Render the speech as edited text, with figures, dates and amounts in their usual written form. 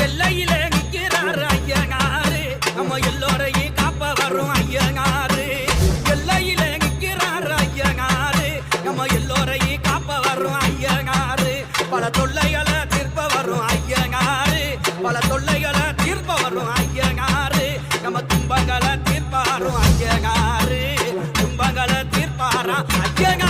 எல்லையிலே நிற்கிறாரு ஐயனாரு, நம்ம எல்லோரையும் காப்ப வரும் ஐயனாரு. எல்லையிலே நிற்கிறாரு ஐயனாரு, நம்ம எல்லோரையும் காப்ப வரும் ஐயனாரு. பல தொல்லைகளை தீர்ப்ப வரும் ஐயனாரு, பல தொல்லைகளை தீர்ப்ப வரும் ஐயனாரு. நம்ம துன்பங்களை தீர்ப்பாரும் ஐயனாரு, துன்பங்களை தீர்ப்பாரா ஐயனாரு.